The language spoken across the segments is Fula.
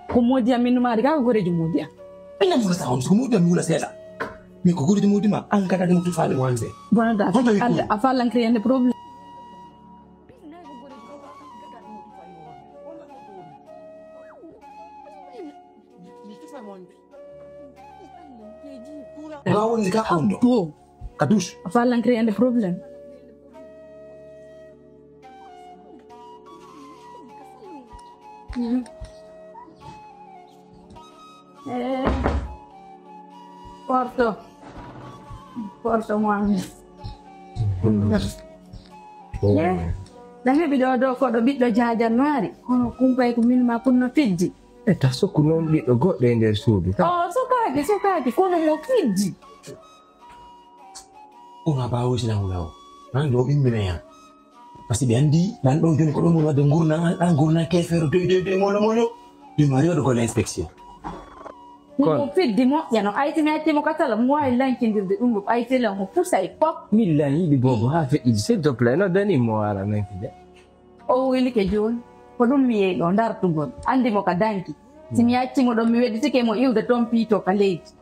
Kemudian minum air kau goreng kemudian. Ina mula tahun kemudian mula saya. Miko goreng kemudian mah angkat ada mutu file one day. Bukan ada apa lang create problem. Kau ni kau ndo. Kadus. Apa lang create problem. Porto mami. Dange bido ko do biddo jajanwari kono kumpay ko min ma kunno fijji. Tasso kuno biddo goddo e nder suudu. Oh sokaki kono mo fijji. Una bawo sila ngulaw. Nang do bimbine ya. Pasti bendi dan do joni ko do mo wade ngurna kefero de molo. Di Mario do ko l'inspection. Mo fiddi mo yano ayti mo katala mo ay lankindirde dum ayti la mo pusay pop Millani di bobo ha fe il se doppia no dani mo ala men fide. O wili ke jon ko dum mi e do ndar tugon andi mo ka danki simi yacci mo do mi wedi tike mo iwde ton pito ka leyti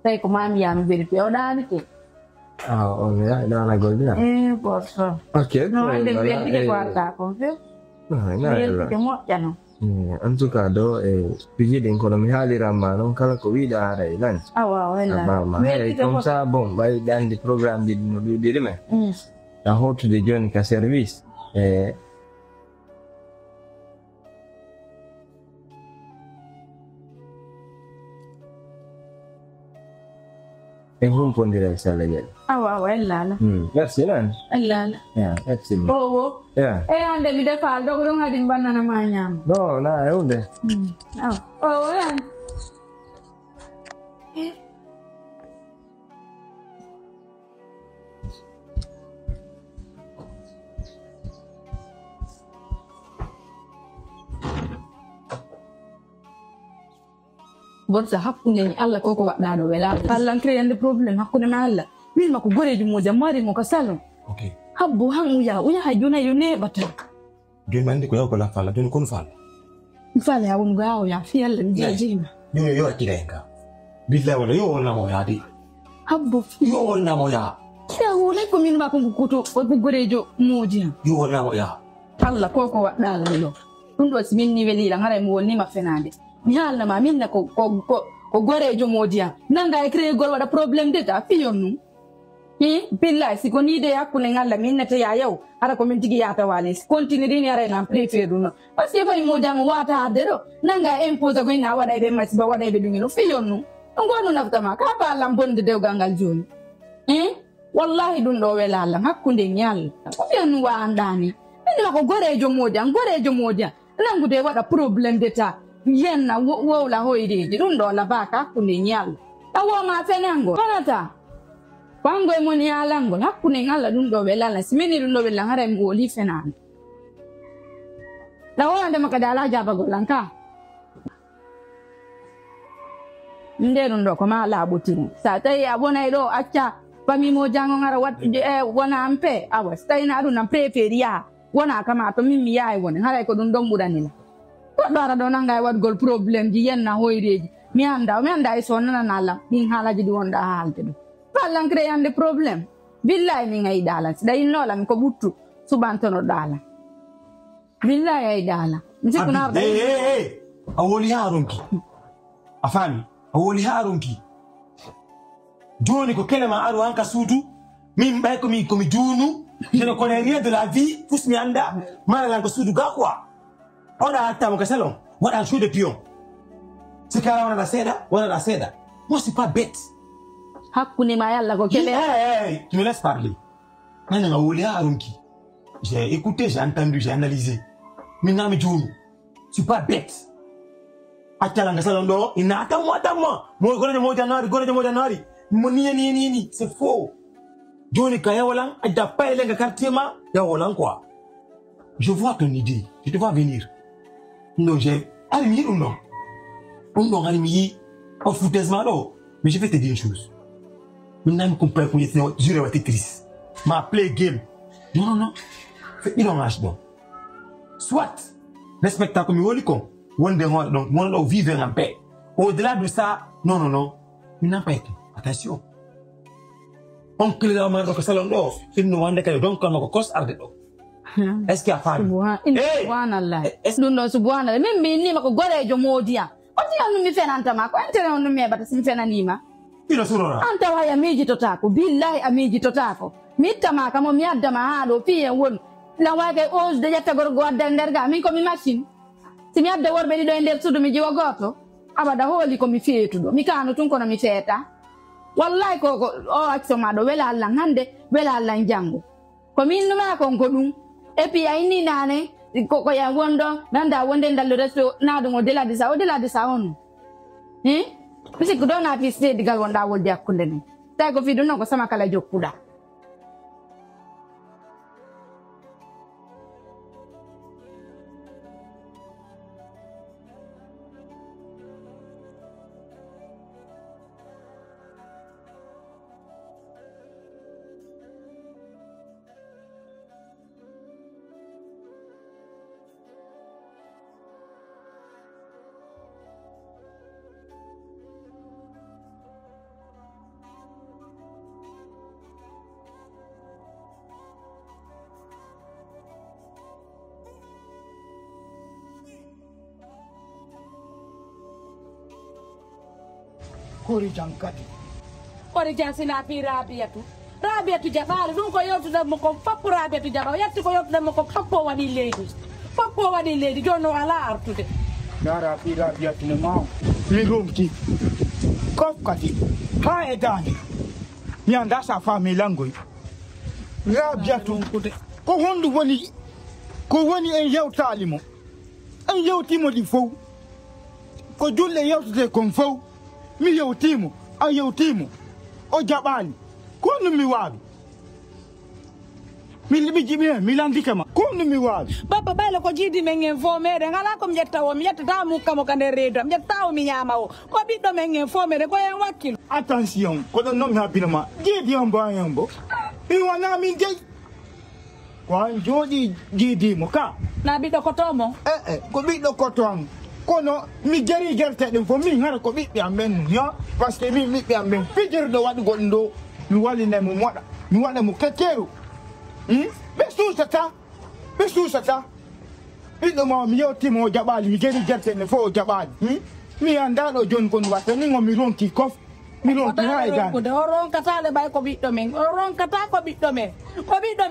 tay ko mami ya mi wedi pe o dani ke Oh, ya, no la golden. Porto. Ok, No, le vedi che guarda, confio. No, che mo ya no. En tout cas, do pigi den kono mi hali ramma non kala ko wida ara lan. Ah wow, Ba ma comme ça bon, bay dans des programmes de me. La haute de jeunes ka service. E un po' direi legge. Ah wow, là. Merci lan. Là. Ya, merci. Oh. Ya. Ande mi defa do ko ngadi banana manyam. No, na, è unde. Oh, ya. Borsa hakkunde ni Allah koko wadda do wela Allah create problem hakkunde ma Allah min mako goreji mo jamari mo ko salon Okay. habbu han uya hajuna yune bata Joni mande ko yaw ko la fala joni kon fala. fala ya won gaaw ya fi Allah mi jima Yo tirenga. Billahi wala yo wala mo ya di. habbu Yo wala mo ya. kira wala ko min mako kuto ko gorejo modi Yo wala mo ya. Allah koko wadda lo dum do simin ni weli la ngare mo woni ma fenande mi halna ma minna ko gorejo modiya nanga e créer gol wada problème de ta fiyonu billahi si koni de yakune ngalla minna te ya yow ara ko min tigi yata wale continue dini ara na préfère no parce que fay modam wata dero nanga impose ko ina wada be mas ba wada be dungino fiyonu ngonu naftama ka ba lam bonde de gangal joni wallahi dun do wela Allah hakkunde nyal ko fiyonu wa andani minna ko gorejo modiya nangu de wada problème de ta yenna wo la hoyreji dum do la baka hakkunde nyal tawo ma fenango fanata pango e moni alango hakkunde ngalla dum do welala simini dum do wela ngare mo li fenan la wonde makadala jaba golanka nde dum do ko ma la botin sa tay abona do acca pami mo jango ngara wat wona ampe awa stayna dum na preferia wona kama to mimi yaay woni ngara ko dum dom budanila Dara do nanga wat gol problem ji yenna hoyreji mi anda e sonna nala min halaji di wonda halde do pallan créande problem billahi mi ngai dala da inno la mi ko buttu subantono dala billahi ay dala mi sikuna arda awoli harunki afani awoli harunki joni ko kelema aru anka sutu min bay ko mi dunu Je ne connais rien de la vie, tous mes anda, malgré que du gars quoi. On a atteint mon salon, on a joué de pion. C'est qu'on a la seda, on a la seda. Moi, c'est pas bête. Hakune mayalla ko kele. Hey, tu me laisses parler. J'ai écouté, j'ai entendu, j'ai analysé. Maintenant, je ne suis pas bête. C'est faux. Je vois ton idée. Je te vois venir. Non, j'ai allumé ou non? On m'a allumé en foutaisement. Mais je vais te dire une chose. Maintenant, je comprends que je vais être triste. Ma play game. Non. Il en marche donc. Soit, respectant comme il on vivre en paix. Au-delà de ça, non. Il n'a pas été. Attention. On clé la main dans le salon d'or. Il nous demande que donc on a cause arde d'or. Est-ce qu'il y a fallu? Subhanallah. Non, subhanallah. Même ni ma ko gore jo modia. Odia no mi fenanta ma ko entere on mi bata sin fenanima. Ilo surora. Anta wa ya miji totako. Billahi amiji totako. Mitta ma kamo mi adda ma hado fiye won. La wa ke os de jatta gorgo adda nderga min ko mi machine. Si mi adda worbe di do nder sudu mi jiwa goto. Abada holi ko mi feetudo. Mi kanu tun kono mi feeta. Wallahi ko o accio ma do wela Allah hande wela Allah jango. Ko min numa ko dum. Et puis ayini nane ko ya wondo nanda wonde ndallo resto na do modela de sa on. Bisi ko dona fi se digal wonda woldi akkunde ni. Tay ko fi dunno ko sama kala jokkuda. Kori jankati. Kori jansina pi Rabiatu jabal dun ko yotu da mo ko papu Rabiatu jabal yatti ko yotu da mo ko papu wadi lady jono ala artude. Nara pi Rabiatu ne ma. Ligumti. Kof kati. Ha edani. Mi anda sa famille langoy. Rabiatu ko hondu woni en yewtalimo. En yewtimo di fow. Ko julle yewtude kon fow. Mi yewtimo a yewtimo o jabali ko no mi wabi mi libi jibi mi landikama ko no mi wabi baba bayla ko jidi men en fo mede ngala ko mi yetta mu kamo kande redo mi yetta mi nyama o ko biddo men en fo mede ko en wakkilo attention ko don no mi habinama jidi on ba yambo mi wana mi je ko an jodi jidi mo ka na biddo ko tomo ko biddo ko tomo kono mi jeri gerte dem fo mi ngara ko bibbe amen yo parce que mi bibbe amen fijir do wadu gondo mi wali ne mu moda mi wala mu kekeru be susata ido mo mi yoti mo jabali mi jeri gerte ne fo jabali mi anda do jon kon wata ni ngomi ronki kof mi ronki hayda ko do ron kata le bay ko biddo men ron kata ko biddo men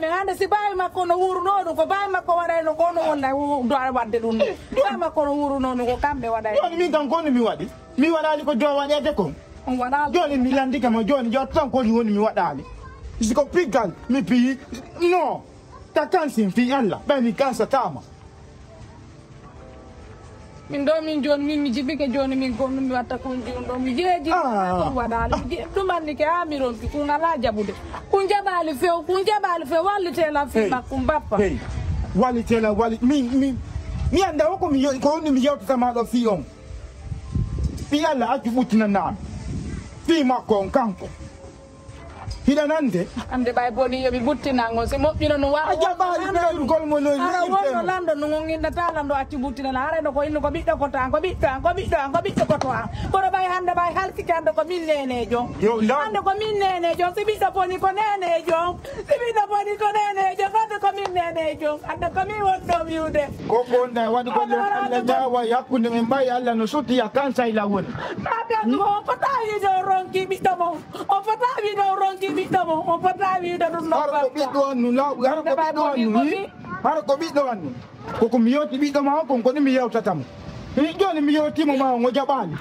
ande si bay makko no wuro no ko bay makko wada no kono wonna do wadde dum do makko no wuro no ko kambe wada joni mi tan kono mi wadi mi wadali ko do wadede ko on wada joni mi landika ma joni yo tan ko woni mi wadali siko pigal mi pi no ta kansin fi alla bay mi kansa tama min do min joni min mi jibike joni min ko mi watta ko do mi jeji ko wadali dum bandi ke amiron ko ngala jabude kun jabali fe wallite la fi makum bappa wallite la wali mi anda ko mi ko ni mi yewta sama do fi on fi alla ajubutina na fi makon kanko hida nande ande bay boni yobi buttina ngo se mo bino no wa ajabali be gol mo no ara wono lando no nginda talando acci buttina na are no ko inno ko biddo ko tan ko biddo ko to ko bay hande bay halki kande ko min nenejo hande ko min nenejo se biddo boni ko nenejo hande ko min nenejo hande ko mi wonno wiude ko bonda wadi ko Allah dawa yakunde men bay Allah no suti ya kansa ila won naka ko tawi do ronki biddo mo o fatawi do ronki bita mo on pata wi da dum no Har ko biddo nu la har ko biddo nu ni har ko biddo nu ko mi yoti biddo ma ko ni mi yewta tam mi joni mi yoti mo ma ngo jabani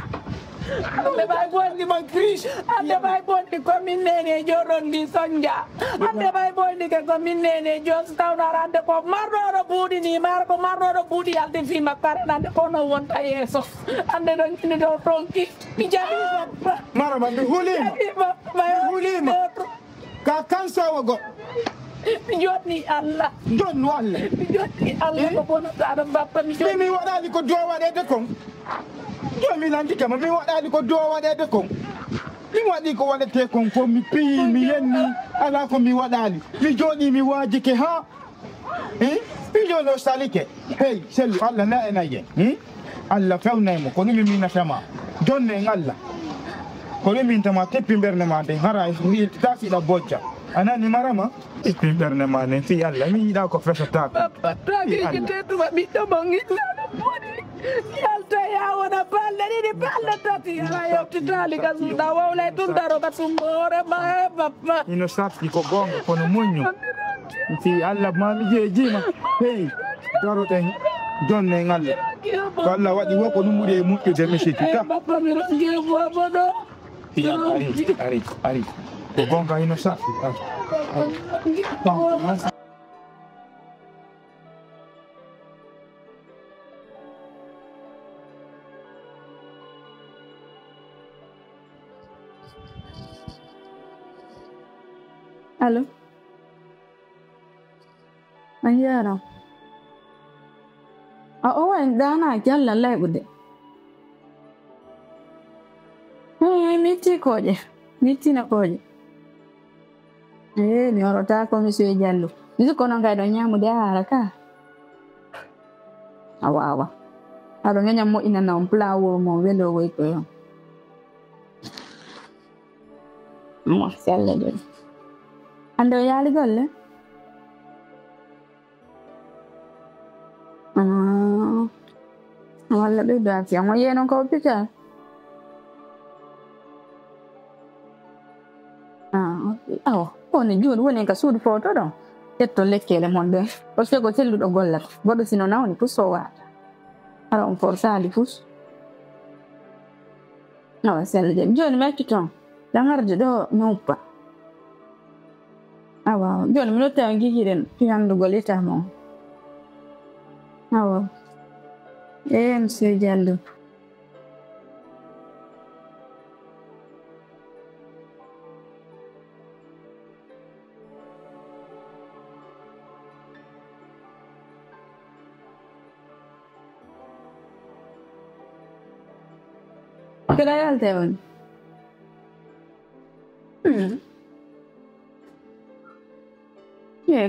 ande bay bondi man Chris ande bay bondi ko min nene joron di sonja ande bay bondi ko min nene jos tawna ande ko marro budi ni mar ko marro budi alde fi makare ande ko no wonta yeso ande don ni do tonki mi jabi mara man bi hulima ka kansa wago jotni Allah jon walla jotni Allah ko bono ta bappa mi mi wadali ko do wadede kon mi landi kama mi wadali ko do wadede kon mi wadi ko wadete kon ko mi pi mi yenni ala ko mi wadali mi joni mi waji ke ha mi jono salike hey selu Allah na enaye Allah fawna mo ko mi na sama jonne ngalla ko mi tama teppi berne ma de hara mi tasi da boccia anani marama teppi berne ma ne fi Allah mi da ko fesa ta papa tagi tetu mi to bangi yalta ya wana palle ni palle tati ala yotti tali kasunda wawla tundaro kasumbore ma papa ino safi ko gonga kono munyu fi Allah ma mi jima hey daro ten jonne ngalla ko Allah wadi woko no mude mutto de mishiti ta papa mi ronge bobo ya ari ko gonga ino safi Allo? Manjaro. Dana jalla legude. Miti koje. Miti na koje. Ni orota ko monsieur Jallo. Nizo kono ngai do nyamu de haraka. Awa. Ado ngenya mo ina na mplawo mo welo we ko. Mo sella de. Ando yali golle? Walla be do afi mo yeno ko hospital. Oni joni woni ka suudu foto do. Tetto lekkele mon be. O sego tellu do golla. Bodo sino nawni puso wata. Ara on forsali pus. No selle joni metti ton. Dangarde do noppa. Awa, joni mi lotta gigiren fiyandu goleta mo. Awa. Monsieur Jallo. Kira yalte on.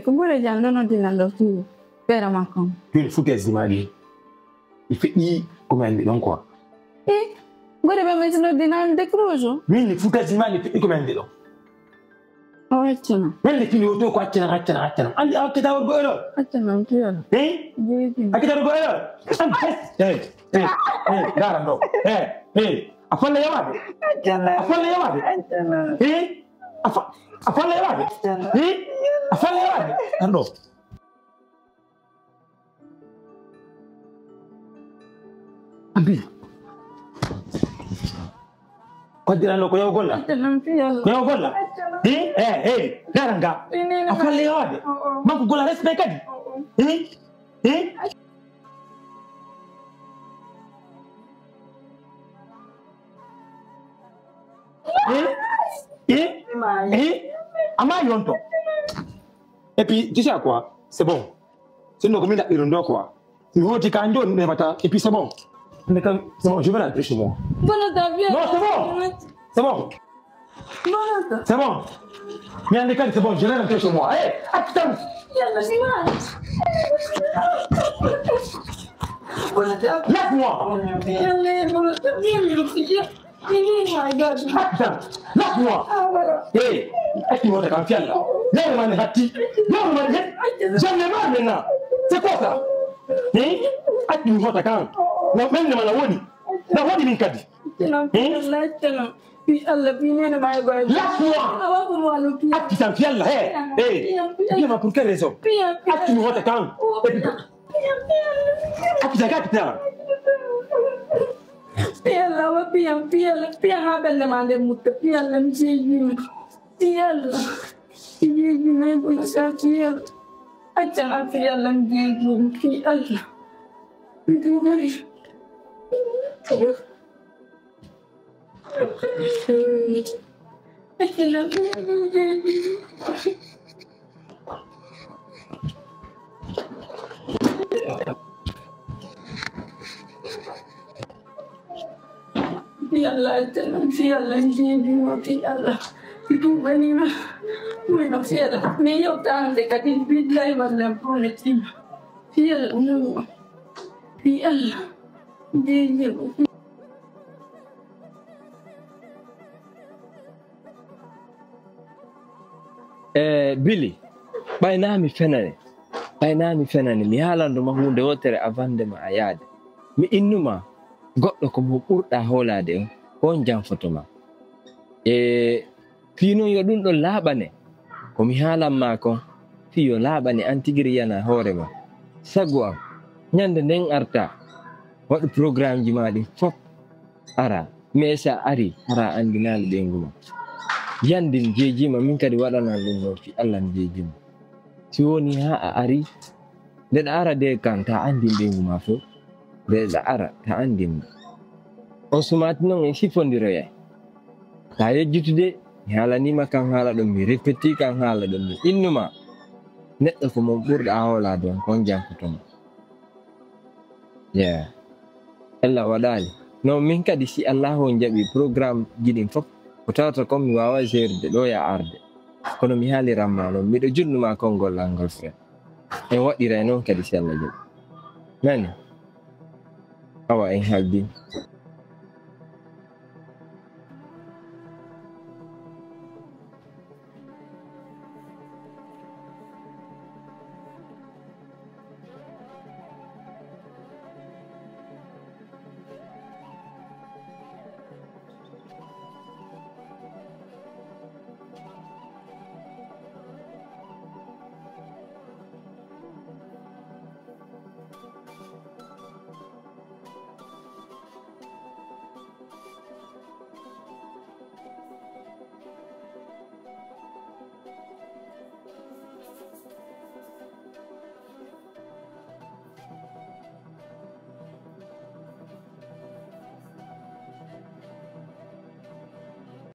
Kumbure Jallo non ti lando più. Spera Macron. Une foutaise di il fait come elle donc quoi. Guarda abbiamo messo l'ordinale de cruzo. Mille foutaise di mali come elle donc. Oh, c'no. Elle ti lo qua c'era. Andi a che da orgoglio. C'no più. A che da orgoglio. Gara no. Afalla yawade. Afalla yawade. Afalla yawade. Afalla yawade. Ando. Abi. Kau tidak lo kau golla. Kau golla. Daranga. Afalla yawade. Mampu golla respect kadi. Ama yonto. Et puis, tu sais à quoi? C'est bon. C'est nous comme il quoi. Il faut que tu et puis c'est bon. C'est bon, je vais rentrer chez moi. Bon, t'as bien. Non, c'est bon. C'est bon. C'est bon. Mais en décalé, c'est bon, je vais rentrer chez moi. Hé, attends. Laisse-moi. Laisse-moi. Hé, est-ce que tu vas te confier là? Non, mais hati. Non, mais j'en ai marre maintenant. C'est quoi ça? Est-ce que tu vas te confier? Non, même le malawoni. Na wadi min kadi. Puis Allah, puis nee na maa ngi koy. Lâche-moi. Awa ko mo alu puis. Ah, tu t'en viens là, hé. Dis-moi pour quelle raison? Ah, tu nous rends quand? Ah, tu t'en putain. Piala wa piala habel le mande mutta piala mjiji piala mjiji ne ko sa piala acha piala mjiji piala mjiji Piala tenang piala jadi piala itu bani mah bueno piala medio tan de katin bidlai wala prometim piala no piala jadi Billy baynami fenane mi haalando ma hunde wotere avande ma ayade mi innuma goɗɗo ko mo ɓurɗa hoolade on janfotoma fiino yo ɗum ɗon laaɓane komi haalanma kon fiyo laaɓane an tigiri yana hoore ma sago am ñande nden arta waɗu programme ji ma ɗin fof ara mais sa ari ara andinali ɗengu ma yandin jeejima min kadi waɗanan ɗum no fi Allah mi jeejima si woni ha a ari ndeɗa ara de kan ta andin ɗengu ma fof ndeɗa ara ta andin on sumati noon en sifodiroyay ta yejjutude mi haalanima kan haala ɗum mi répéti kan haala ɗum mi innuma neɗɗo ko mon ɓurɗa hoolade on kon jankotoma Allah waɗali non min kadi si Allah on jaɓi programme jiɗin fof ko tawata kon mi wawa gérde ɗo ya arde kono mi haaliranma noon miɗo juɗnuma konngol ngol fe en waɗira e noon kadi si Allah jaɓi nani awa en halbi